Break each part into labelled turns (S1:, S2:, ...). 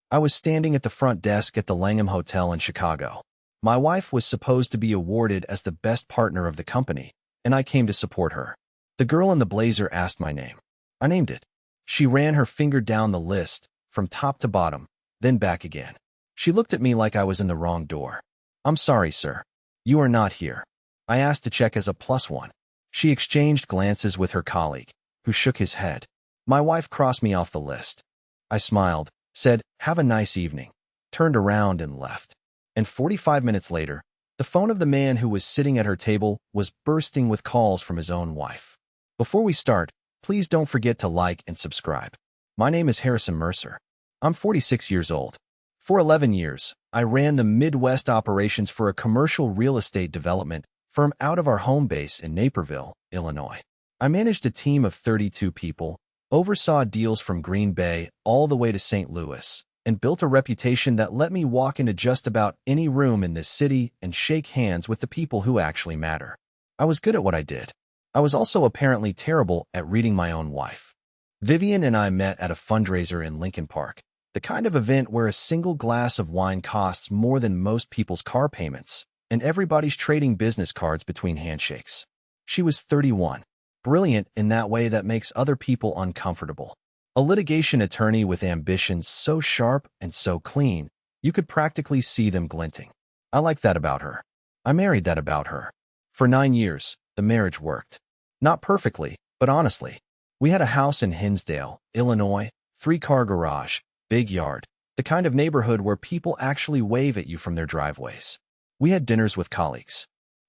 S1: I was standing at the front desk at the Langham Hotel in Chicago. My wife was supposed to be awarded as the best partner of the company, and I came to support her. The girl in the blazer asked my name. I named it. She ran her finger down the list, from top to bottom, then back again. She looked at me like I was in the wrong door. "I'm sorry, sir. You are not here." I asked to check as a +1. She exchanged glances with her colleague, who shook his head. My wife crossed me off the list. I smiled, said, "Have a nice evening," turned around and left. And 45 minutes later, the phone of the man who was sitting at her table was bursting with calls from his own wife. Before we start, please don't forget to like and subscribe. My name is Harrison Mercer. I'm 46 years old. For 11 years, I ran the Midwest operations for a commercial real estate development firm out of our home base in Naperville, Illinois. I managed a team of 32 people, oversaw deals from Green Bay all the way to St. Louis, and built a reputation that let me walk into just about any room in this city and shake hands with the people who actually matter. I was good at what I did. I was also apparently terrible at reading my own wife. Vivian and I met at a fundraiser in Lincoln Park, the kind of event where a single glass of wine costs more than most people's car payments, and everybody's trading business cards between handshakes. She was 31, brilliant in that way that makes other people uncomfortable. A litigation attorney with ambitions so sharp and so clean, you could practically see them glinting. I liked that about her. I married that about her. For 9 years, the marriage worked. Not perfectly, but honestly. We had a house in Hinsdale, Illinois, 3-car garage, big yard, the kind of neighborhood where people actually wave at you from their driveways. We had dinners with colleagues.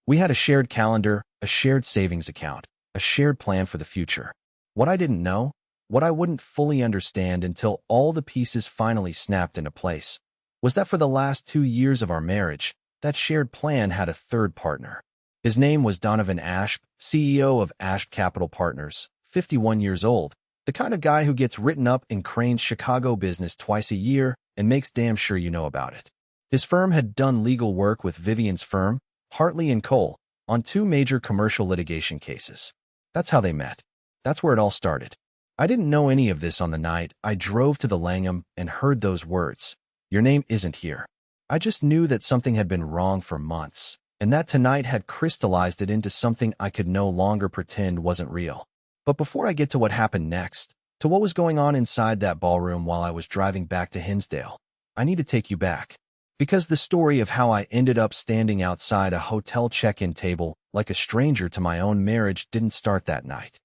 S1: We had a shared calendar, a shared savings account, a shared plan for the future. What I didn't know, what I wouldn't fully understand until all the pieces finally snapped into place, was that for the last 2 years of our marriage, that shared plan had a third partner. His name was Donovan Ashp, CEO of Ashp Capital Partners, 51 years old, the kind of guy who gets written up in Crane's Chicago business twice a year and makes damn sure you know about it. His firm had done legal work with Vivian's firm, Hartley & Cole, on 2 major commercial litigation cases. That's how they met. That's where it all started. I didn't know any of this on the night I drove to the Langham and heard those words, "Your name isn't here." I just knew that something had been wrong for months, and that tonight had crystallized it into something I could no longer pretend wasn't real. But before I get to what happened next, to what was going on inside that ballroom while I was driving back to Hinsdale, I need to take you back. Because the story of how I ended up standing outside a hotel check-in table like a stranger to my own marriage didn't start that night.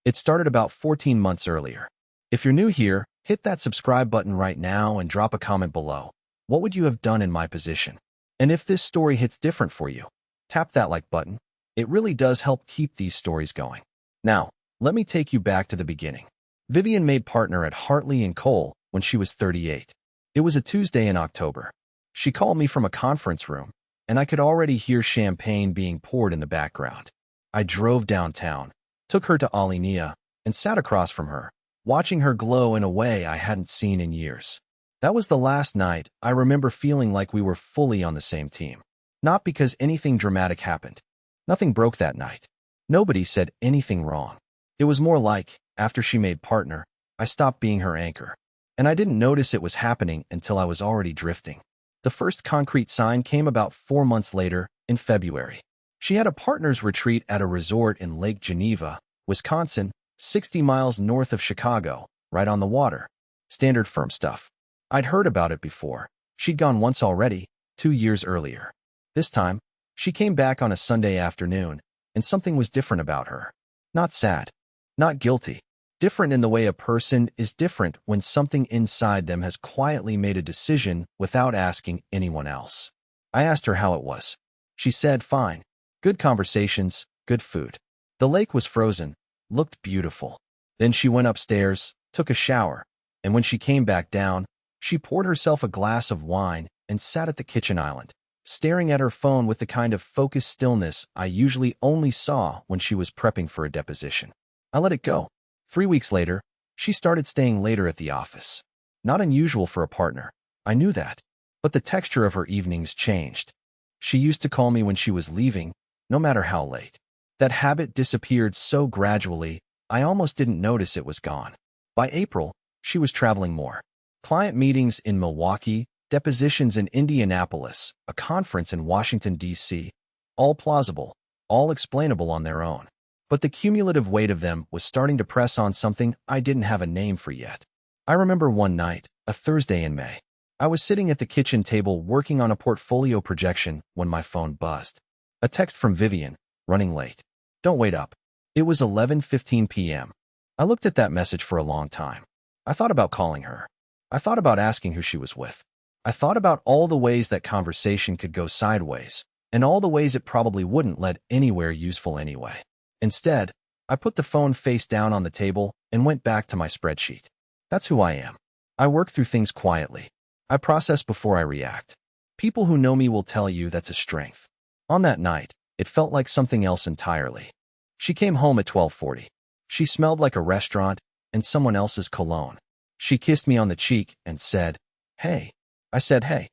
S1: It started about 14 months earlier. If you're new here, hit that subscribe button right now and drop a comment below. What would you have done in my position? And if this story hits different for you, tap that like button. It really does help keep these stories going. Now, let me take you back to the beginning. Vivian made partner at Hartley & Cole when she was 38. It was a Tuesday in October. She called me from a conference room, and I could already hear champagne being poured in the background. I drove downtown, took her to Alenia, and sat across from her, watching her glow in a way I hadn't seen in years. That was the last night I remember feeling like we were fully on the same team. Not because anything dramatic happened. Nothing broke that night. Nobody said anything wrong. It was more like, after she made partner, I stopped being her anchor. And I didn't notice it was happening until I was already drifting. The first concrete sign came about 4 months later, in February. She had a partner's retreat at a resort in Lake Geneva, Wisconsin, 60 miles north of Chicago, right on the water. Standard firm stuff. I'd heard about it before. She'd gone once already, 2 years earlier. This time, she came back on a Sunday afternoon, and something was different about her. Not sad. Not guilty. Different in the way a person is different when something inside them has quietly made a decision without asking anyone else. I asked her how it was. She said, "Fine. Good conversations, good food." The lake was frozen, looked beautiful. Then she went upstairs, took a shower, and when she came back down, she poured herself a glass of wine and sat at the kitchen island, staring at her phone with the kind of focused stillness I usually only saw when she was prepping for a deposition. I let it go. 3 weeks later, she started staying later at the office. Not unusual for a partner. I knew that. But the texture of her evenings changed. She used to call me when she was leaving, no matter how late. That habit disappeared so gradually, I almost didn't notice it was gone. By April, she was traveling more. Client meetings in Milwaukee, depositions in Indianapolis, a conference in Washington, D.C. All plausible, all explainable on their own. But the cumulative weight of them was starting to press on something I didn't have a name for yet. I remember one night, a Thursday in May. I was sitting at the kitchen table working on a portfolio projection when my phone buzzed. A text from Vivian, running late. Don't wait up. It was 11:15 p.m. I looked at that message for a long time. I thought about calling her. I thought about asking who she was with. I thought about all the ways that conversation could go sideways, and all the ways it probably wouldn't lead anywhere useful anyway. Instead, I put the phone face down on the table and went back to my spreadsheet. That's who I am. I work through things quietly. I process before I react. People who know me will tell you that's a strength. On that night, it felt like something else entirely. She came home at 12:40. She smelled like a restaurant and someone else's cologne. She kissed me on the cheek and said, "Hey." I said, "Hey."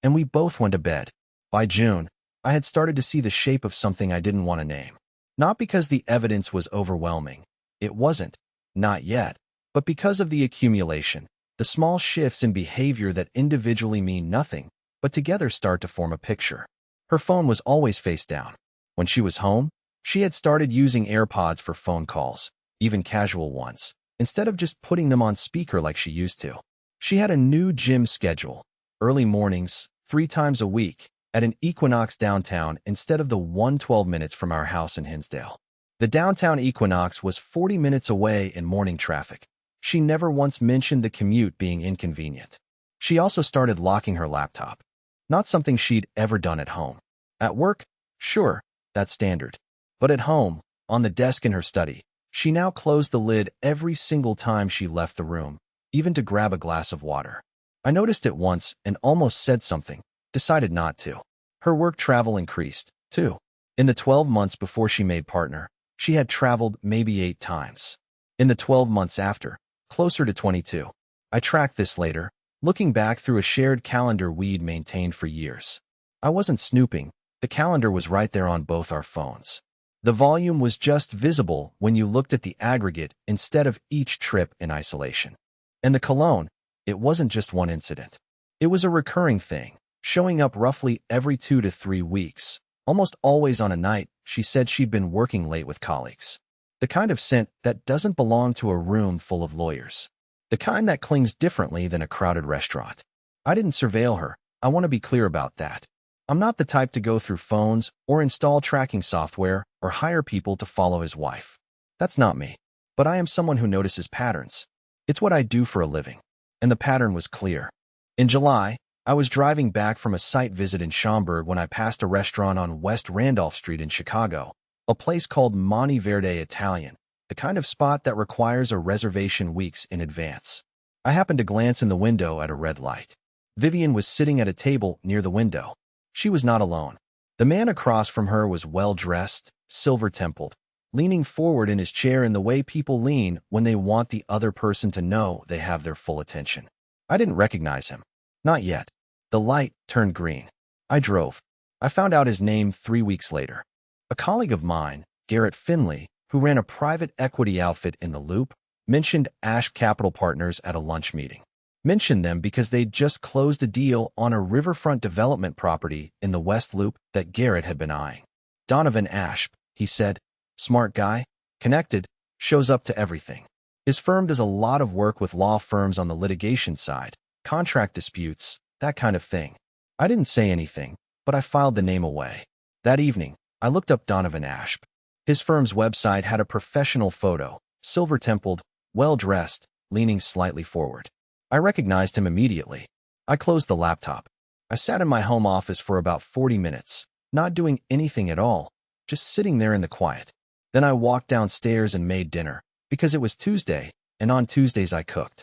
S1: And we both went to bed. By June, I had started to see the shape of something I didn't want to name. Not because the evidence was overwhelming. It wasn't. Not yet. But because of the accumulation, the small shifts in behavior that individually mean nothing, but together start to form a picture. Her phone was always face down. When she was home, she had started using AirPods for phone calls, even casual ones, instead of just putting them on speaker like she used to. She had a new gym schedule, early mornings, 3 times a week, at an Equinox downtown instead of the 112 minutes from our house in Hinsdale. The downtown Equinox was 40 minutes away in morning traffic. She never once mentioned the commute being inconvenient. She also started locking her laptop. Not something she'd ever done at home. At work, sure, that's standard. But at home, on the desk in her study, she now closed the lid every single time she left the room, even to grab a glass of water. I noticed it once and almost said something, decided not to. Her work travel increased, too. In the 12 months before she made partner, she had traveled maybe 8 times. In the 12 months after, closer to 22. I tracked this later, looking back through a shared calendar we'd maintained for years. I wasn't snooping. The calendar was right there on both our phones. The volume was just visible when you looked at the aggregate instead of each trip in isolation. And the cologne, it wasn't just one incident. It was a recurring thing, showing up roughly every 2 to 3 weeks, almost always on a night she said she'd been working late with colleagues. The kind of scent that doesn't belong to a room full of lawyers. The kind that clings differently than a crowded restaurant. I didn't surveil her. I want to be clear about that. I'm not the type to go through phones or install tracking software or hire people to follow his wife. That's not me. But I am someone who notices patterns. It's what I do for a living. And the pattern was clear. In July, I was driving back from a site visit in Schaumburg when I passed a restaurant on West Randolph Street in Chicago, a place called Monte Verde Italian, the kind of spot that requires a reservation weeks in advance. I happened to glance in the window at a red light. Vivian was sitting at a table near the window. She was not alone. The man across from her was well-dressed, silver-templed, leaning forward in his chair in the way people lean when they want the other person to know they have their full attention. I didn't recognize him. Not yet. The light turned green. I drove. I found out his name 3 weeks later. A colleague of mine, Garrett Finley, who ran a private equity outfit in the Loop, mentioned Asp Capital Partners at a lunch meeting. Mentioned them because they'd just closed a deal on a riverfront development property in the West Loop that Garrett had been eyeing. Donovan Asp, he said, smart guy, connected, shows up to everything. His firm does a lot of work with law firms on the litigation side, contract disputes, that kind of thing. I didn't say anything, but I filed the name away. That evening, I looked up Donovan Asp. His firm's website had a professional photo, silver-templed, well-dressed, leaning slightly forward. I recognized him immediately. I closed the laptop. I sat in my home office for about 40 minutes, not doing anything at all, just sitting there in the quiet. Then I walked downstairs and made dinner, because it was Tuesday, and on Tuesdays I cooked.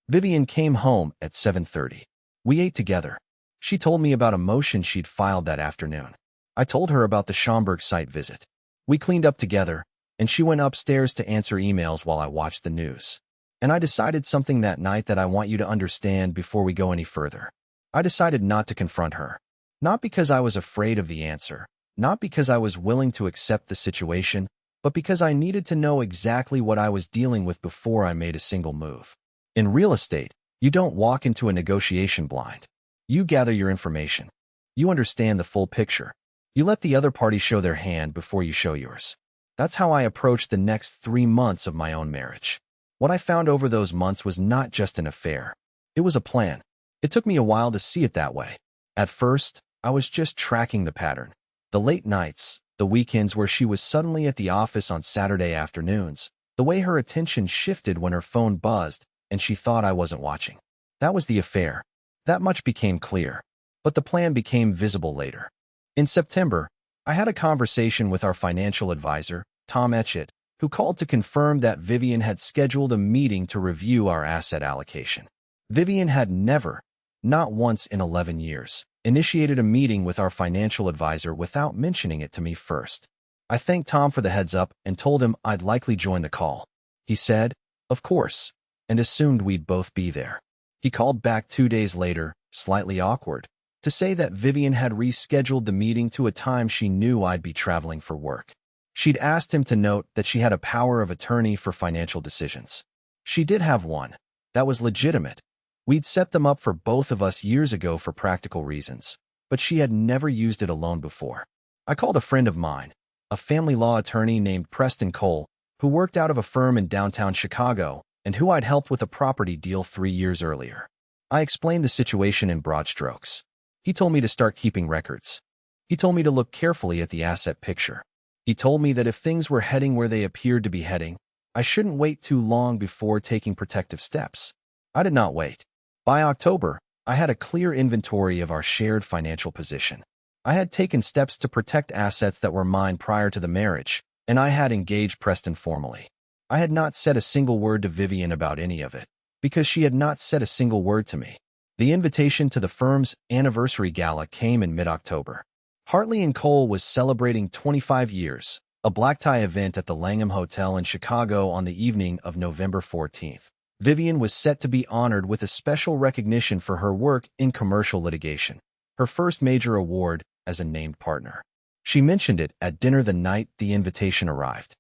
S1: Vivian came home at 7:30. We ate together. She told me about a motion she'd filed that afternoon. I told her about the Schaumburg site visit. We cleaned up together, and she went upstairs to answer emails while I watched the news. And I decided something that night that I want you to understand before we go any further. I decided not to confront her. Not because I was afraid of the answer, not because I was willing to accept the situation, but because I needed to know exactly what I was dealing with before I made a single move. In real estate, You don't walk into a negotiation blind. You gather your information. You understand the full picture. You let the other party show their hand before you show yours. That's how I approached the next 3 months of my own marriage. What I found over those months was not just an affair. It was a plan. It took me a while to see it that way. At first, I was just tracking the pattern. The late nights, the weekends where she was suddenly at the office on Saturday afternoons, the way her attention shifted when her phone buzzed and she thought I wasn't watching. That was the affair. That much became clear. But the plan became visible later. In September, I had a conversation with our financial advisor, Tom Etchett, who called to confirm that Vivian had scheduled a meeting to review our asset allocation. Vivian had never, not once in 11 years, initiated a meeting with our financial advisor without mentioning it to me first. I thanked Tom for the heads up and told him I'd likely join the call. He said, "Of course," and assumed we'd both be there. He called back 2 days later, slightly awkward, to say that Vivian had rescheduled the meeting to a time she knew I'd be traveling for work. She'd asked him to note that she had a power of attorney for financial decisions. She did have one. That was legitimate. We'd set them up for both of us years ago for practical reasons, but she had never used it alone before. I called a friend of mine, a family law attorney named Preston Cole, who worked out of a firm in downtown Chicago and who I'd helped with a property deal 3 years earlier. I explained the situation in broad strokes. He told me to start keeping records. He told me to look carefully at the asset picture. He told me that if things were heading where they appeared to be heading, I shouldn't wait too long before taking protective steps. I did not wait. By October, I had a clear inventory of our shared financial position. I had taken steps to protect assets that were mine prior to the marriage, and I had engaged Preston formally. I had not said a single word to Vivian about any of it, because she had not said a single word to me. The invitation to the firm's anniversary gala came in mid-October. Hartley & Cole was celebrating 25 years, a black tie event at the Langham Hotel in Chicago on the evening of November 14th. Vivian was set to be honored with a special recognition for her work in commercial litigation, her first major award as a named partner. She mentioned it at dinner the night the invitation arrived.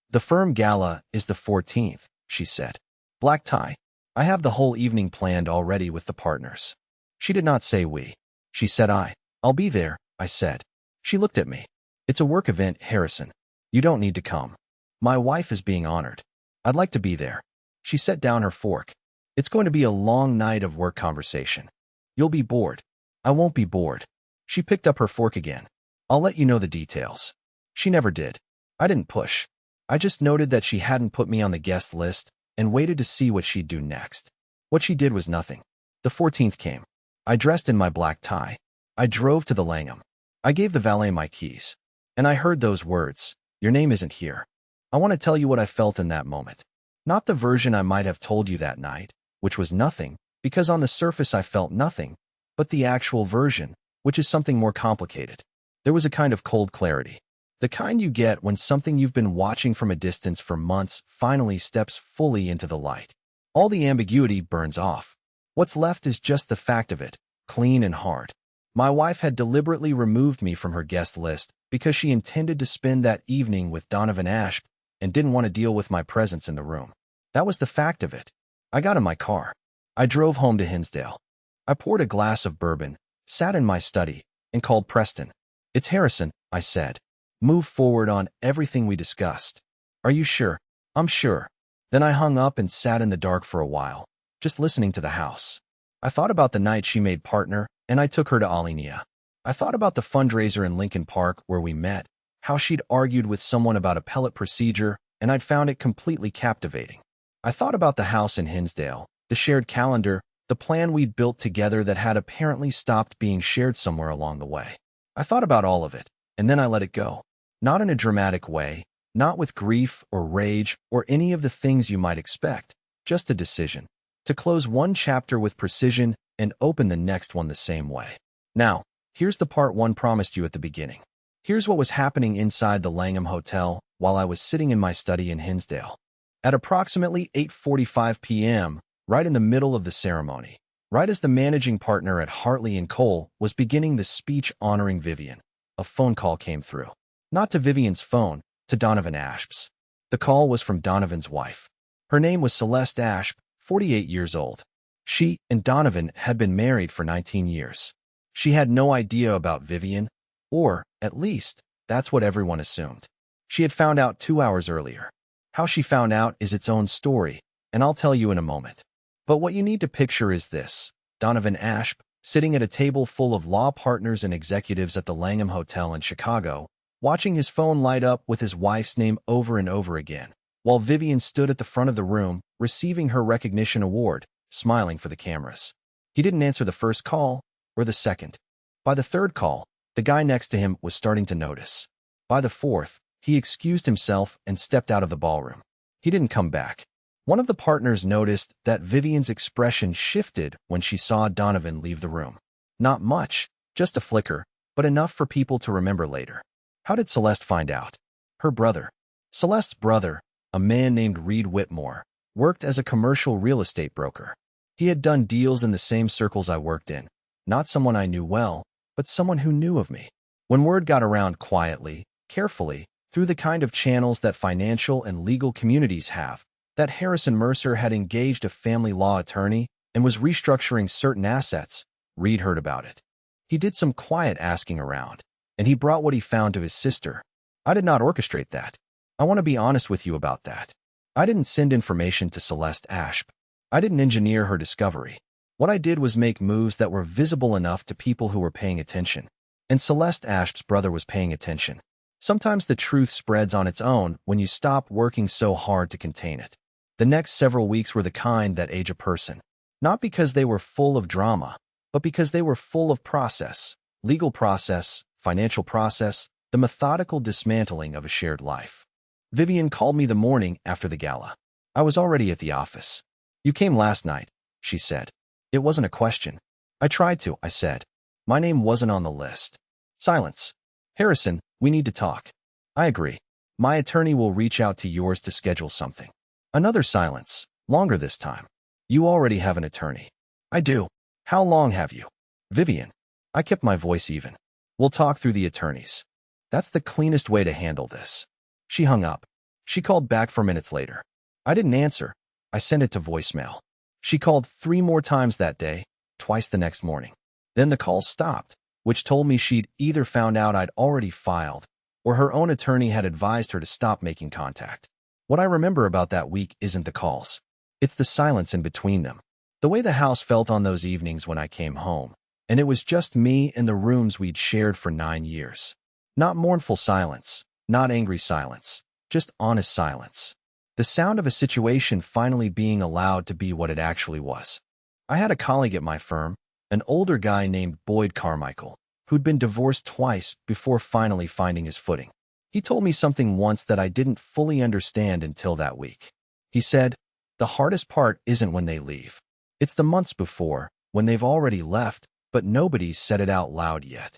S1: "The firm gala is the 14th, she said. "Black tie. I have the whole evening planned already with the partners." She did not say we. She said I'll be there, I said. She looked at me. "It's a work event, Harrison. You don't need to come. My wife is being honored. I'd like to be there." She set down her fork. "It's going to be a long night of work conversation. You'll be bored." "I won't be bored." She picked up her fork again. "I'll let you know the details." She never did. I didn't push. I just noted that she hadn't put me on the guest list and waited to see what she'd do next. What she did was nothing. The 14th came. I dressed in my black tie. I drove to the Langham. I gave the valet my keys. And I heard those words, "Your name isn't here." I want to tell you what I felt in that moment. Not the version I might have told you that night, which was nothing, because on the surface I felt nothing, but the actual version, which is something more complicated. There was a kind of cold clarity. The kind you get when something you've been watching from a distance for months finally steps fully into the light. All the ambiguity burns off. What's left is just the fact of it, clean and hard. My wife had deliberately removed me from her guest list because she intended to spend that evening with Donovan Ashp and didn't want to deal with my presence in the room. That was the fact of it. I got in my car. I drove home to Hinsdale. I poured a glass of bourbon, sat in my study, and called Preston. "It's Harrison," I said. "Move forward on everything we discussed." "Are you sure?" "I'm sure." Then I hung up and sat in the dark for a while, just listening to the house. I thought about the night she made partner, and I took her to Alenia. I thought about the fundraiser in Lincoln Park where we met, how she'd argued with someone about appellate procedure, and I'd found it completely captivating. I thought about the house in Hinsdale, the shared calendar, the plan we'd built together that had apparently stopped being shared somewhere along the way. I thought about all of it, and then I let it go. Not in a dramatic way, not with grief or rage or any of the things you might expect, just a decision. To close one chapter with precision and open the next one the same way. Now, here's the part one promised you at the beginning. Here's what was happening inside the Langham Hotel while I was sitting in my study in Hinsdale. At approximately 8:45 p.m., right in the middle of the ceremony, right as the managing partner at Hartley & Cole was beginning the speech honoring Vivian, a phone call came through. Not to Vivian's phone, to Donovan Ashp's. The call was from Donovan's wife. Her name was Celeste Ashp, 48 years old. She and Donovan had been married for 19 years. She had no idea about Vivian, or, at least, that's what everyone assumed. She had found out 2 hours earlier. How she found out is its own story, and I'll tell you in a moment. But what you need to picture is this: Donovan Ashp, sitting at a table full of law partners and executives at the Langham Hotel in Chicago, watching his phone light up with his wife's name over and over again, while Vivian stood at the front of the room, receiving her recognition award, smiling for the cameras. He didn't answer the first call, or the second. By the third call, the guy next to him was starting to notice. By the fourth, he excused himself and stepped out of the ballroom. He didn't come back. One of the partners noticed that Vivian's expression shifted when she saw Donovan leave the room. Not much, just a flicker, but enough for people to remember later. How did Celeste find out? Her brother. Celeste's brother, a man named Reed Whitmore, worked as a commercial real estate broker. He had done deals in the same circles I worked in. Not someone I knew well, but someone who knew of me. When word got around quietly, carefully, through the kind of channels that financial and legal communities have, that Harrison Mercer had engaged a family law attorney and was restructuring certain assets, Reed heard about it. He did some quiet asking around, and he brought what he found to his sister. I did not orchestrate that. I want to be honest with you about that. I didn't send information to Celeste Ashp. I didn't engineer her discovery. What I did was make moves that were visible enough to people who were paying attention. And Celeste Ashp's brother was paying attention. Sometimes the truth spreads on its own when you stop working so hard to contain it. The next several weeks were the kind that age a person. Not because they were full of drama, but because they were full of process, legal process, financial process, the methodical dismantling of a shared life. Vivian called me the morning after the gala. I was already at the office. "You came last night," she said. It wasn't a question. "I tried to," I said. "My name wasn't on the list." Silence. "Harrison, we need to talk." "I agree. My attorney will reach out to yours to schedule something." Another silence, longer this time. "You already have an attorney." "I do. How long have you?" "Vivian." I kept my voice even. "We'll talk through the attorneys. That's the cleanest way to handle this." She hung up. She called back 4 minutes later. I didn't answer. I sent it to voicemail. She called 3 more times that day, twice the next morning. Then the call stopped, which told me she'd either found out I'd already filed, or her own attorney had advised her to stop making contact. What I remember about that week isn't the calls. It's the silence in between them. The way the house felt on those evenings when I came home, and it was just me in the rooms we'd shared for 9 years. Not mournful silence, not angry silence, just honest silence. The sound of a situation finally being allowed to be what it actually was. I had a colleague at my firm, an older guy named Boyd Carmichael, who'd been divorced twice before finally finding his footing. He told me something once that I didn't fully understand until that week. He said, "The hardest part isn't when they leave. It's the months before, when they've already left, but nobody's said it out loud yet."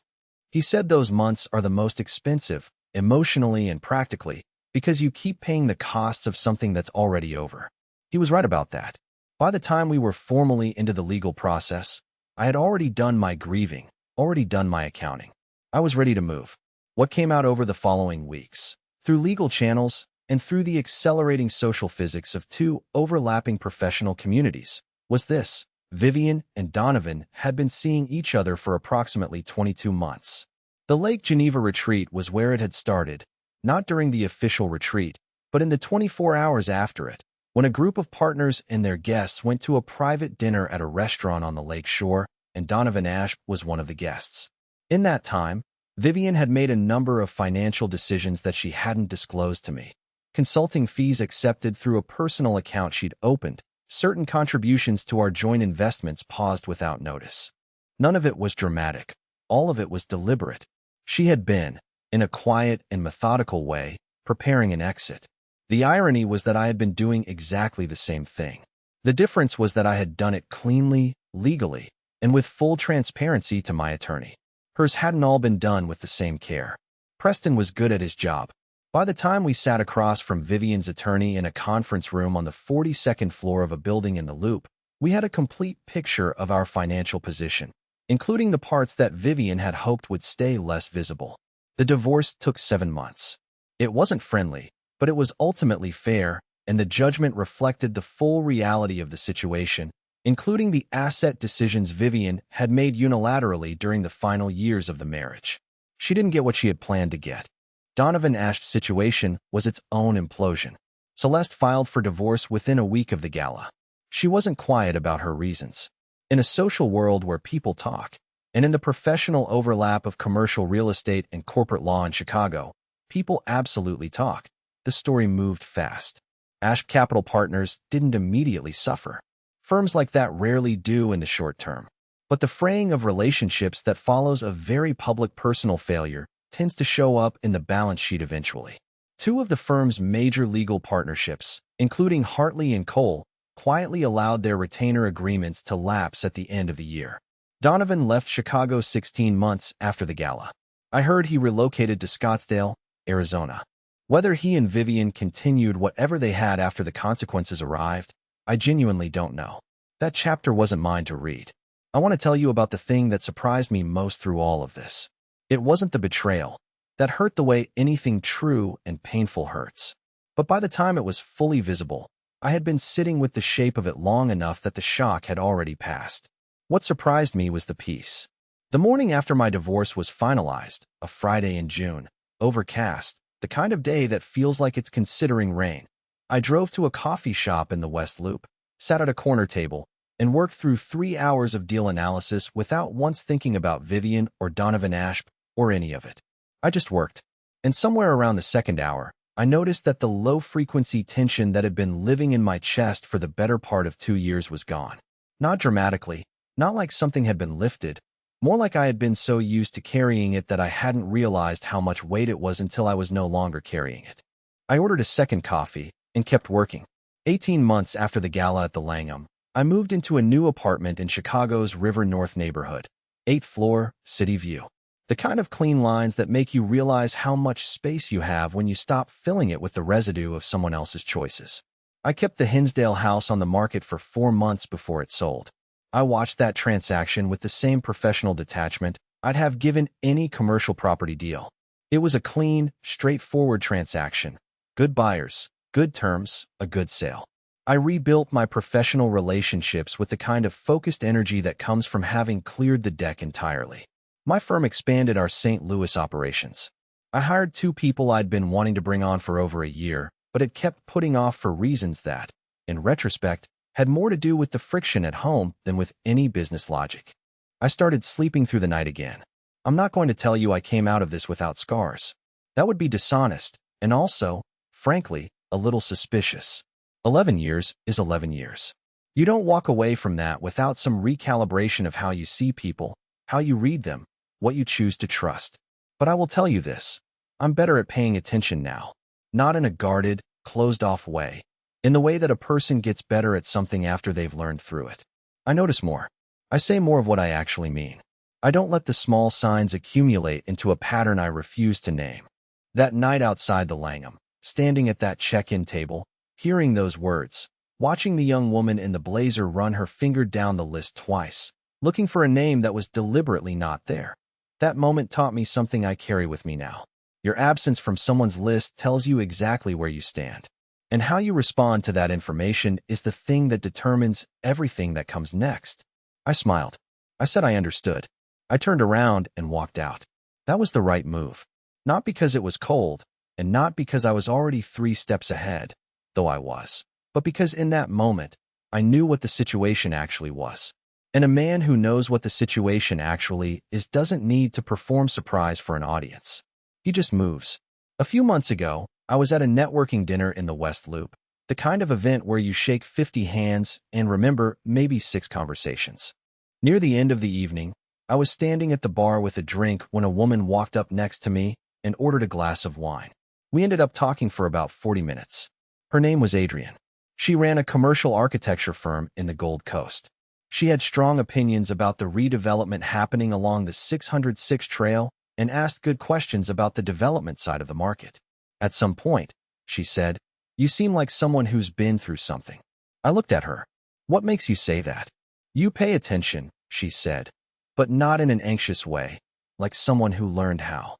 S1: He said those months are the most expensive, emotionally and practically, because you keep paying the costs of something that's already over. He was right about that. By the time we were formally into the legal process, I had already done my grieving, already done my accounting. I was ready to move. What came out over the following weeks, through legal channels and through the accelerating social physics of 2 overlapping professional communities, was this: Vivian and Donovan had been seeing each other for approximately 22 months. The Lake Geneva retreat was where it had started, not during the official retreat, but in the 24 hours after it, when a group of partners and their guests went to a private dinner at a restaurant on the lake shore, and Donovan Ashp was one of the guests. In that time, Vivian had made a number of financial decisions that she hadn't disclosed to me. Consulting fees accepted through a personal account she'd opened, certain contributions to our joint investments paused without notice. None of it was dramatic. All of it was deliberate. She had been, in a quiet and methodical way, preparing an exit. The irony was that I had been doing exactly the same thing. The difference was that I had done it cleanly, legally, and with full transparency to my attorney. Hers hadn't all been done with the same care. Preston was good at his job. By the time we sat across from Vivian's attorney in a conference room on the 42nd floor of a building in the Loop, we had a complete picture of our financial position, including the parts that Vivian had hoped would stay less visible. The divorce took 7 months. It wasn't friendly, but it was ultimately fair, and the judgment reflected the full reality of the situation, including the asset decisions Vivian had made unilaterally during the final years of the marriage. She didn't get what she had planned to get. Donovan Ash's situation was its own implosion. Celeste filed for divorce within a week of the gala. She wasn't quiet about her reasons. In a social world where people talk, and in the professional overlap of commercial real estate and corporate law in Chicago, people absolutely talk. The story moved fast. Ash Capital Partners didn't immediately suffer. Firms like that rarely do in the short term. But the fraying of relationships that follows a very public personal failure tends to show up in the balance sheet eventually. Two of the firm's major legal partnerships, including Hartley and Cole, quietly allowed their retainer agreements to lapse at the end of the year. Donovan left Chicago 16 months after the gala. I heard he relocated to Scottsdale, Arizona. Whether he and Vivian continued whatever they had after the consequences arrived, I genuinely don't know. That chapter wasn't mine to read. I want to tell you about the thing that surprised me most through all of this. It wasn't the betrayal. That hurt the way anything true and painful hurts. But by the time it was fully visible, I had been sitting with the shape of it long enough that the shock had already passed. What surprised me was the peace. The morning after my divorce was finalized, a Friday in June, overcast, the kind of day that feels like it's considering rain, I drove to a coffee shop in the West Loop, sat at a corner table, and worked through 3 hours of deal analysis without once thinking about Vivian or Donovan Ash or any of it. I just worked. And somewhere around the second hour, I noticed that the low-frequency tension that had been living in my chest for the better part of 2 years was gone. Not dramatically, not like something had been lifted, more like I had been so used to carrying it that I hadn't realized how much weight it was until I was no longer carrying it. I ordered a second coffee and kept working. 18 months after the gala at the Langham, I moved into a new apartment in Chicago's River North neighborhood. 8th floor, city view. The kind of clean lines that make you realize how much space you have when you stop filling it with the residue of someone else's choices. I kept the Hinsdale house on the market for 4 months before it sold. I watched that transaction with the same professional detachment I'd have given any commercial property deal. It was a clean, straightforward transaction. Good buyers, good terms, a good sale. I rebuilt my professional relationships with the kind of focused energy that comes from having cleared the deck entirely. My firm expanded our St. Louis operations. I hired 2 people I'd been wanting to bring on for over a year, but had kept putting off for reasons that, in retrospect, had more to do with the friction at home than with any business logic. I started sleeping through the night again. I'm not going to tell you I came out of this without scars. That would be dishonest, and also, frankly, a little suspicious. 11 years is 11 years. You don't walk away from that without some recalibration of how you see people, how you read them, what you choose to trust. But I will tell you this. I'm better at paying attention now. Not in a guarded, closed-off way. In the way that a person gets better at something after they've learned through it. I notice more. I say more of what I actually mean. I don't let the small signs accumulate into a pattern I refuse to name. That night outside the Langham, standing at that check-in table, hearing those words, watching the young woman in the blazer run her finger down the list twice, looking for a name that was deliberately not there. That moment taught me something I carry with me now. Your absence from someone's list tells you exactly where you stand. And how you respond to that information is the thing that determines everything that comes next. I smiled. I said I understood. I turned around and walked out. That was the right move. Not because it was cold, and not because I was already 3 steps ahead, though I was, but because in that moment, I knew what the situation actually was. And a man who knows what the situation actually is doesn't need to perform surprise for an audience. He just moves. A few months ago, I was at a networking dinner in the West Loop, the kind of event where you shake 50 hands and remember maybe 6 conversations. Near the end of the evening, I was standing at the bar with a drink when a woman walked up next to me and ordered a glass of wine. We ended up talking for about 40 minutes. Her name was Adrienne. She ran a commercial architecture firm in the Gold Coast. She had strong opinions about the redevelopment happening along the 606 Trail and asked good questions about the development side of the market. At some point, she said, "You seem like someone who's been through something." I looked at her. "What makes you say that?" "You pay attention," she said, "but not in an anxious way, like someone who learned how."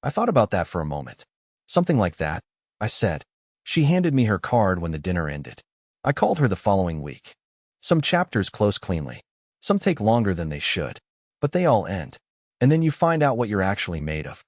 S1: I thought about that for a moment. "Something like that," I said. She handed me her card when the dinner ended. I called her the following week. Some chapters close cleanly. Some take longer than they should. But they all end. And then you find out what you're actually made of.